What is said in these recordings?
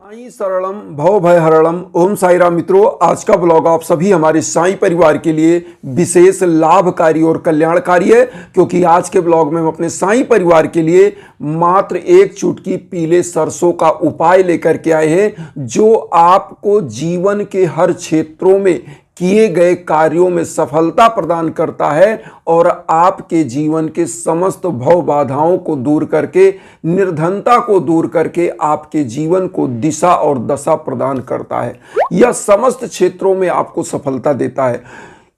साई सरलम भव भय हरलम। ओम साई राम। मित्रों, आज का ब्लॉग आप सभी हमारे साई परिवार के लिए विशेष लाभकारी और कल्याणकारी है, क्योंकि आज के ब्लॉग में हम अपने साई परिवार के लिए मात्र एक चुटकी पीले सरसों का उपाय लेकर के आए हैं, जो आपको जीवन के हर क्षेत्रों में किए गए कार्यों में सफलता प्रदान करता है और आपके जीवन के समस्त भव बाधाओं को दूर करके, निर्धनता को दूर करके आपके जीवन को दिशा और दशा प्रदान करता है। यह समस्त क्षेत्रों में आपको सफलता देता है।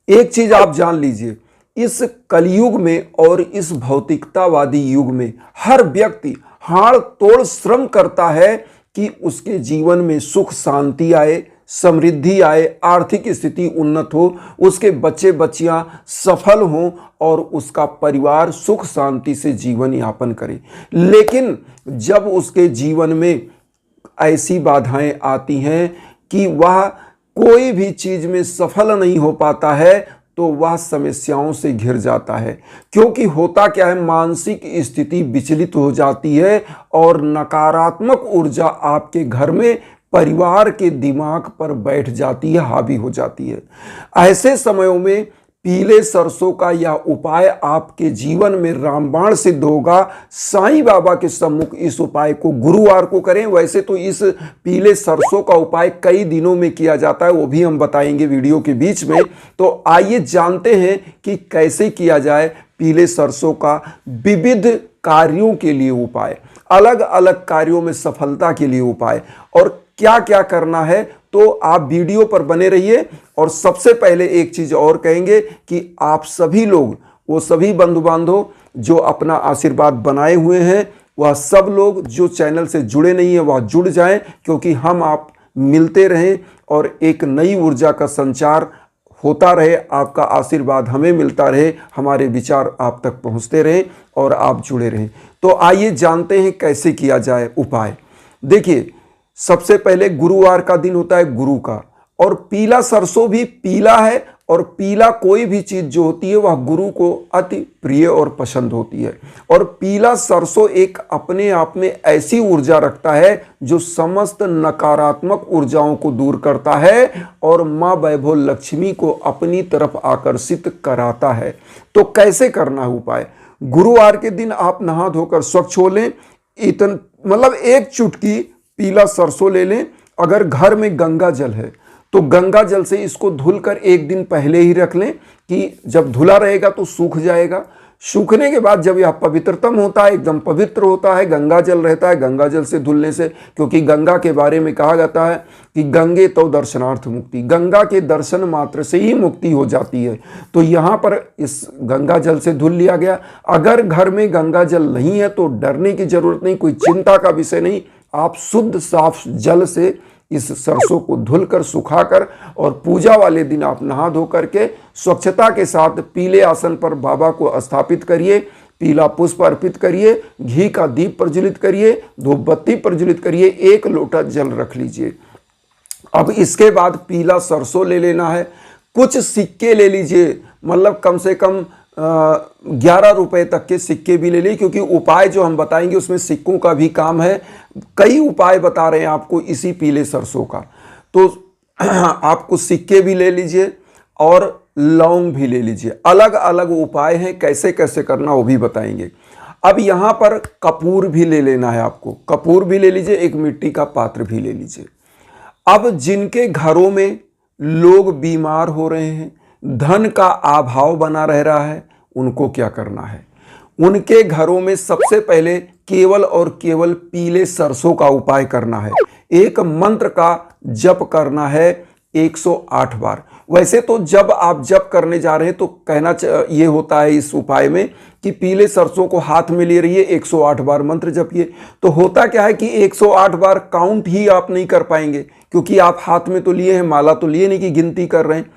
एक चीज आप जान लीजिए, इस कलयुग में और इस भौतिकतावादी युग में हर व्यक्ति हाड़ तोड़ श्रम करता है कि उसके जीवन में सुख शांति आए, समृद्धि आए, आर्थिक स्थिति उन्नत हो, उसके बच्चे बच्चियां सफल हों और उसका परिवार सुख शांति से जीवन यापन करे। लेकिन जब उसके जीवन में ऐसी बाधाएं आती हैं कि वह कोई भी चीज में सफल नहीं हो पाता है, तो वह समस्याओं से घिर जाता है। क्योंकि होता क्या है, मानसिक स्थिति विचलित हो जाती है और नकारात्मक ऊर्जा आपके घर में, परिवार के दिमाग पर बैठ जाती है, हावी हो जाती है। ऐसे समयों में पीले सरसों का यह उपाय आपके जीवन में रामबाण सिद्ध होगा। साईं बाबा के सम्मुख इस उपाय को गुरुवार को करें। वैसे तो इस पीले सरसों का उपाय कई दिनों में किया जाता है, वो भी हम बताएंगे वीडियो के बीच में। तो आइए जानते हैं कि कैसे किया जाए पीले सरसों का विविध कार्यों के लिए उपाय, अलग अलग कार्यों में सफलता के लिए उपाय, और क्या क्या करना है। तो आप वीडियो पर बने रहिए। और सबसे पहले एक चीज और कहेंगे कि आप सभी लोग, वो सभी बंधु बांधव जो अपना आशीर्वाद बनाए हुए हैं, वह सब लोग जो चैनल से जुड़े नहीं है वह जुड़ जाएं, क्योंकि हम आप मिलते रहें और एक नई ऊर्जा का संचार होता रहे, आपका आशीर्वाद हमें मिलता रहे, हमारे विचार आप तक पहुंचते रहें और आप जुड़े रहें। तो आइए जानते हैं कैसे किया जाए उपाय। देखिए, सबसे पहले गुरुवार का दिन होता है गुरु का, और पीला सरसों भी पीला है, और पीला कोई भी चीज जो होती है वह गुरु को अति प्रिय और पसंद होती है। और पीला सरसों एक अपने आप में ऐसी ऊर्जा रखता है जो समस्त नकारात्मक ऊर्जाओं को दूर करता है और मां वैभव लक्ष्मी को अपनी तरफ आकर्षित कराता है। तो कैसे करना है उपाय? गुरुवार के दिन आप नहा धोकर स्वच्छ हो लें, मतलब एक चुटकी पीला सरसों ले लें। अगर घर में गंगा जल है तो गंगा जल से इसको धुलकर एक दिन पहले ही रख लें, कि जब धुला रहेगा तो सूख जाएगा। सूखने के बाद जब यह पवित्रतम होता है, एकदम पवित्र होता है, गंगा जल रहता है, गंगा जल से धुलने से, क्योंकि गंगा के बारे में कहा जाता है कि गंगे तो दर्शनार्थ मुक्ति, गंगा के दर्शन मात्र से ही मुक्ति हो जाती है। तो यहाँ पर इस गंगा जल से धुल लिया गया। अगर घर में गंगा जल नहीं है तो डरने की जरूरत नहीं, कोई चिंता का विषय नहीं। आप शुद्ध साफ जल से इस सरसों को धुलकर सुखाकर, और पूजा वाले दिन आप नहा धो करके स्वच्छता के साथ पीले आसन पर बाबा को स्थापित करिए, पीला पुष्प अर्पित करिए, घी का दीप प्रज्वलित करिए, धूप बत्ती प्रज्वलित करिए, एक लोटा जल रख लीजिए। अब इसके बाद पीला सरसों ले लेना है, कुछ सिक्के ले लीजिए, मतलब कम से कम 11 रुपए तक के सिक्के भी ले ली, क्योंकि उपाय जो हम बताएंगे उसमें सिक्कों का भी काम है। कई उपाय बता रहे हैं आपको इसी पीले सरसों का, तो आपको सिक्के भी ले लीजिए और लौंग भी ले लीजिए। अलग अलग उपाय हैं, कैसे कैसे करना वो भी बताएंगे। अब यहाँ पर कपूर भी ले लेना है आपको, कपूर भी ले लीजिए, एक मिट्टी का पात्र भी ले लीजिए। अब जिनके घरों में लोग बीमार हो रहे हैं, धन का अभाव बना रह रहा है, उनको क्या करना है? उनके घरों में सबसे पहले केवल और केवल पीले सरसों का उपाय करना है। एक मंत्र का जप करना है 108 बार। वैसे तो जब आप जप करने जा रहे हैं तो कहना ये होता है इस उपाय में कि पीले सरसों को हाथ में ले रहिए, 108 बार मंत्र जपिए। तो होता क्या है कि 108 बार काउंट ही आप नहीं कर पाएंगे, क्योंकि आप हाथ में तो लिए हैं, माला तो लिए नहीं कि गिनती कर रहे हैं।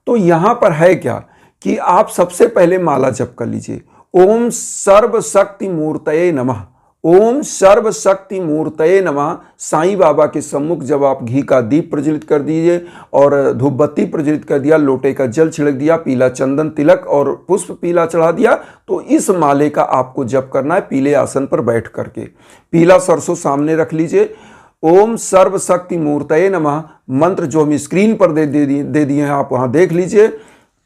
तो यहां पर है क्या कि आप सबसे पहले माला जप कर लीजिए, ओम सर्वशक्ति मूर्तये नमः, ओम सर्वशक्ति मूर्तये नमः। साईं बाबा के सम्मुख जब आप घी का दीप प्रज्वलित कर दीजिए और धूप बत्ती प्रज्वलित कर दिया, लोटे का जल छिड़क दिया, पीला चंदन तिलक और पुष्प पीला चढ़ा दिया, तो इस माले का आपको जप करना है पीले आसन पर बैठ करके। पीला सरसों सामने रख लीजिए। ओम सर्वशक्ति मूर्तये नमः मंत्र जो हम स्क्रीन पर दे दिए हैं, आप वहां देख लीजिए।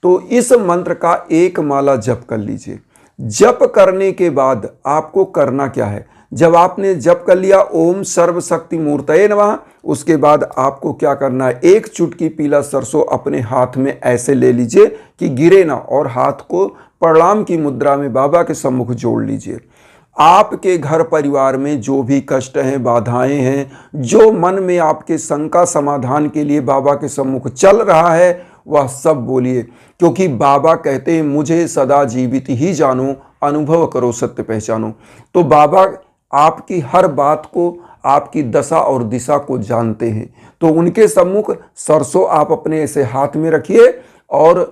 तो इस मंत्र का एक माला जप कर लीजिए। जप करने के बाद आपको करना क्या है, जब आपने जप कर लिया ओम सर्वशक्ति मूर्तये नमः, उसके बाद आपको क्या करना है, एक चुटकी पीला सरसों अपने हाथ में ऐसे ले लीजिए कि गिरे ना, और हाथ को प्रणाम की मुद्रा में बाबा के सम्मुख जोड़ लीजिए। आपके घर परिवार में जो भी कष्ट हैं, बाधाएं हैं, जो मन में आपके शंका समाधान के लिए बाबा के सम्मुख चल रहा है, वह सब बोलिए, क्योंकि बाबा कहते हैं मुझे सदा जीवित ही जानो, अनुभव करो सत्य पहचानो। तो बाबा आपकी हर बात को, आपकी दशा और दिशा को जानते हैं। तो उनके सम्मुख सरसों आप अपने ऐसे हाथ में रखिए और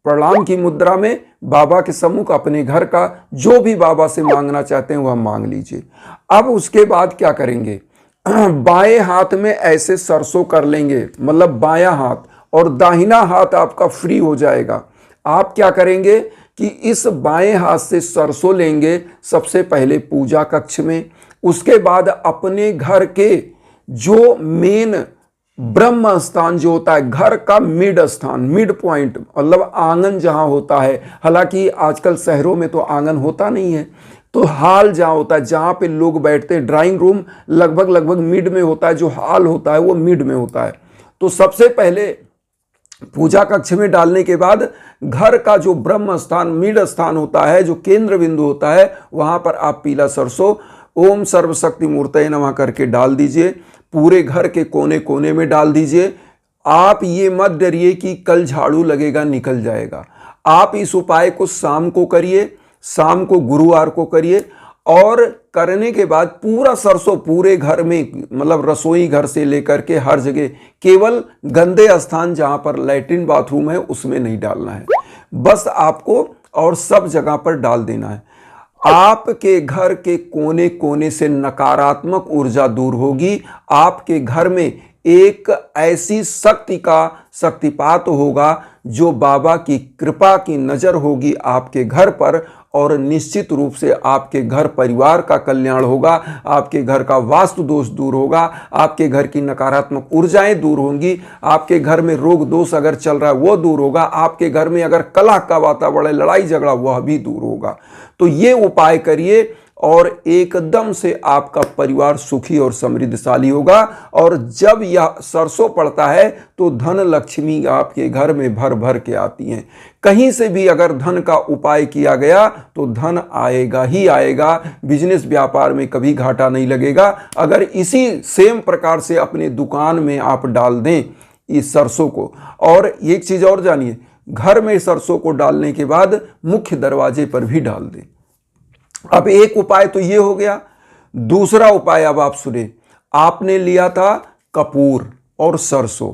प्रणाम की मुद्रा में बाबा के सम्मुख अपने घर का जो भी बाबा से मांगना चाहते हैं वह मांग लीजिए। अब उसके बाद क्या करेंगे, बाएं हाथ में ऐसे सरसों कर लेंगे, मतलब बायां हाथ, और दाहिना हाथ आपका फ्री हो जाएगा। आप क्या करेंगे कि इस बाएं हाथ से सरसों लेंगे सबसे पहले पूजा कक्ष में, उसके बाद अपने घर के जो मेन ब्रह्म स्थान जो होता है, घर का मिड स्थान, मिड पॉइंट, मतलब आंगन जहां होता है, हालांकि आजकल शहरों में तो आंगन होता नहीं है, तो हॉल जहां होता है, जहां पे लोग बैठते हैं, ड्राइंग रूम लगभग मिड में होता है, जो हॉल होता है वो मिड में होता है। तो सबसे पहले पूजा कक्ष में डालने के बाद घर का जो ब्रह्म स्थान, मिड स्थान होता है, जो केंद्र बिंदु होता है, वहां पर आप पीला सरसों ओम सर्वशक्ति मूर्तये नमः करके डाल दीजिए। पूरे घर के कोने कोने में डाल दीजिए। आप ये मत डरिए कि कल झाड़ू लगेगा निकल जाएगा। आप इस उपाय को शाम को करिए, शाम को गुरुवार को करिए, और करने के बाद पूरा सरसों पूरे घर में, मतलब रसोई घर से लेकर के हर जगह, केवल गंदे स्थान जहां पर लैट्रिन बाथरूम है उसमें नहीं डालना है, बस आपको, और सब जगह पर डाल देना है। आपके घर के कोने कोने से नकारात्मक ऊर्जा दूर होगी। आपके घर में एक ऐसी शक्ति का शक्तिपात होगा जो बाबा की कृपा की नजर होगी आपके घर पर, और निश्चित रूप से आपके घर परिवार का कल्याण होगा, आपके घर का वास्तु दोष दूर होगा, आपके घर की नकारात्मक ऊर्जाएं दूर होंगी, आपके घर में रोग दोष अगर चल रहा है वो दूर होगा, आपके घर में अगर कलह का वातावरण, लड़ाई झगड़ा, वह भी दूर होगा। तो ये उपाय करिए और एकदम से आपका परिवार सुखी और समृद्धशाली होगा। और जब यह सरसों पड़ता है तो धन लक्ष्मी आपके घर में भर भर के आती हैं। कहीं से भी अगर धन का उपाय किया गया तो धन आएगा ही आएगा। बिजनेस व्यापार में कभी घाटा नहीं लगेगा। अगर इसी सेम प्रकार से अपने दुकान में आप डाल दें इस सरसों को। और एक चीज और जानिए, घर में सरसों को डालने के बाद मुख्य दरवाजे पर भी डाल दें। अब एक उपाय तो ये हो गया। दूसरा उपाय अब आप सुने। आपने लिया था कपूर और सरसों।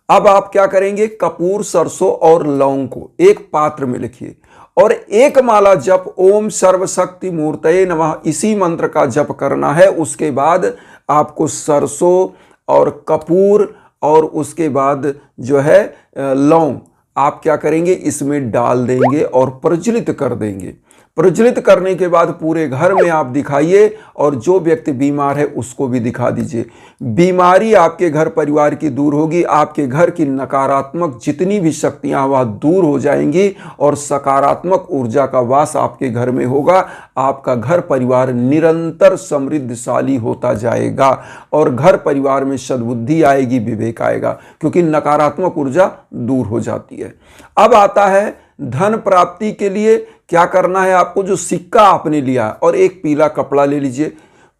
अब आप क्या करेंगे, कपूर, सरसों और लौंग को एक पात्र में लिखिए और एक माला जप ओम सर्वशक्ति मूर्तये नमः, इसी मंत्र का जप करना है। उसके बाद आपको सरसों और कपूर और उसके बाद जो है लौंग, आप क्या करेंगे, इसमें डाल देंगे और प्रज्वलित कर देंगे। प्रज्वलित करने के बाद पूरे घर में आप दिखाइए और जो व्यक्ति बीमार है उसको भी दिखा दीजिए। बीमारी आपके घर परिवार की दूर होगी। आपके घर की नकारात्मक जितनी भी शक्तियां वह दूर हो जाएंगी और सकारात्मक ऊर्जा का वास आपके घर में होगा। आपका घर परिवार निरंतर समृद्धशाली होता जाएगा और घर परिवार में सद्बुद्धि आएगी, विवेक आएगा, क्योंकि नकारात्मक ऊर्जा दूर हो जाती है। अब आता है धन प्राप्ति के लिए क्या करना है आपको। जो सिक्का आपने लिया और एक पीला कपड़ा ले लीजिए,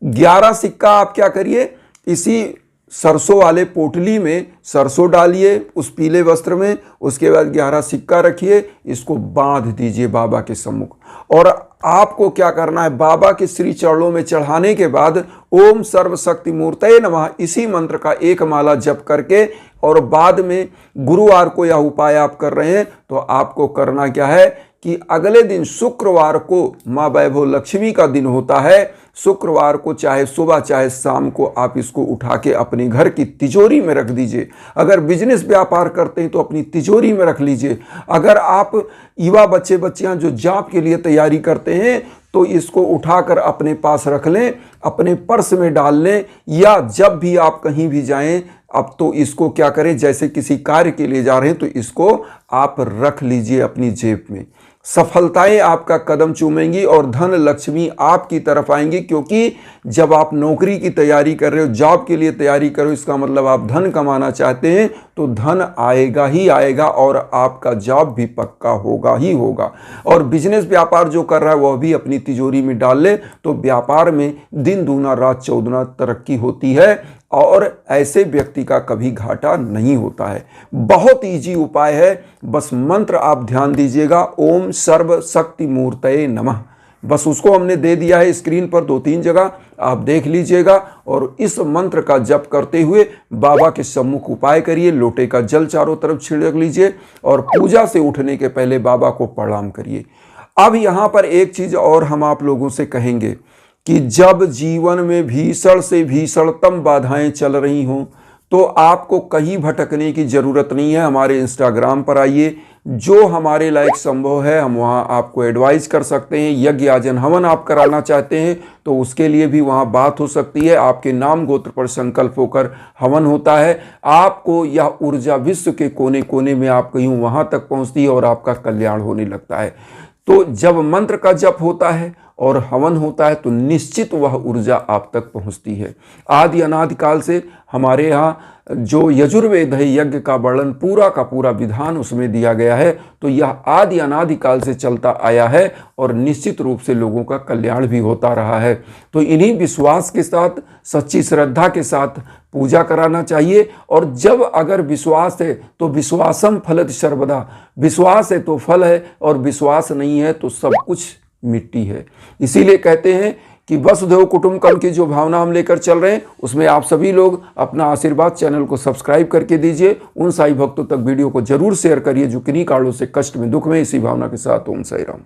11 सिक्का आप क्या करिए, इसी सरसों वाले पोटली में सरसों डालिए उस पीले वस्त्र में। उसके बाद 11 सिक्का रखिए, इसको बांध दीजिए बाबा के सम्मुख। और आपको क्या करना है, बाबा के श्री चरणों में चढ़ाने के बाद ओम सर्वशक्ति मूर्तये नमः इसी मंत्र का एक माला जप करके, और बाद में गुरुवार को यह उपाय आप कर रहे हैं तो आपको करना क्या है कि अगले दिन शुक्रवार को माँ वैभव लक्ष्मी का दिन होता है। शुक्रवार को चाहे सुबह चाहे शाम को आप इसको उठा के अपने घर की तिजोरी में रख दीजिए। अगर बिजनेस व्यापार करते हैं तो अपनी तिजोरी में रख लीजिए। अगर आप युवा बच्चे बच्चियां जो जॉब के लिए तैयारी करते हैं तो इसको उठाकर अपने पास रख लें, अपने पर्स में डाल लें, या जब भी आप कहीं भी जाएं अब तो इसको क्या करें, जैसे किसी कार्य के लिए जा रहे हैं तो इसको आप रख लीजिए अपनी जेब में। सफलताएं आपका कदम चूमेंगी और धन लक्ष्मी आपकी तरफ आएंगी, क्योंकि जब आप नौकरी की तैयारी कर रहे हो, जॉब के लिए तैयारी कर रहे हो, इसका मतलब आप धन कमाना चाहते हैं, तो धन आएगा ही आएगा और आपका जॉब भी पक्का होगा ही होगा। और बिजनेस व्यापार जो कर रहा है वह भी अपनी तिजोरी में डाल ले, तो व्यापार में दिन दूना रात चौगुना तरक्की होती है और ऐसे व्यक्ति का कभी घाटा नहीं होता है। बहुत इजी उपाय है, बस मंत्र आप ध्यान दीजिएगा, ओम सर्व शक्ति मूर्तये नमः। बस उसको हमने दे दिया है स्क्रीन पर 2-3 जगह, आप देख लीजिएगा। और इस मंत्र का जप करते हुए बाबा के सम्मुख उपाय करिए, लोटे का जल चारों तरफ छिड़क लीजिए और पूजा से उठने के पहले बाबा को प्रणाम करिए। अब यहाँ पर एक चीज और हम आप लोगों से कहेंगे कि जब जीवन में भीषण से भीषणतम बाधाएं चल रही हों तो आपको कहीं भटकने की जरूरत नहीं है। हमारे इंस्टाग्राम पर आइए, जो हमारे लायक संभव है हम वहां आपको एडवाइस कर सकते हैं। यज्ञ याजन हवन आप कराना चाहते हैं तो उसके लिए भी वहां बात हो सकती है। आपके नाम गोत्र पर संकल्प होकर हवन होता है। आपको यह ऊर्जा विश्व के कोने कोने में आप कहीं वहां तक पहुंचती है और आपका कल्याण होने लगता है। तो जब मंत्र का जप होता है और हवन होता है तो निश्चित वह ऊर्जा आप तक पहुंचती है। आदि अनादि काल से हमारे यहाँ जो यजुर्वेद है, यज्ञ का वर्णन पूरा का पूरा विधान उसमें दिया गया है, तो यह आदि अनादि काल से चलता आया है और निश्चित रूप से लोगों का कल्याण भी होता रहा है। तो इन्हीं विश्वास के साथ, सच्ची श्रद्धा के साथ पूजा कराना चाहिए। और जब अगर विश्वास है तो विश्वासम फलत सर्वदा, विश्वास है तो फल है और विश्वास नहीं है तो सब कुछ मिट्टी है। इसीलिए कहते हैं कि वसुधैव कुटुंबकम की जो भावना हम लेकर चल रहे हैं उसमें आप सभी लोग अपना आशीर्वाद चैनल को सब्सक्राइब करके दीजिए। उन साईं भक्तों तक वीडियो को जरूर शेयर करिए जो किन्हीं कारणों से कष्ट में, दुख में। इसी भावना के साथ ओम साई राम।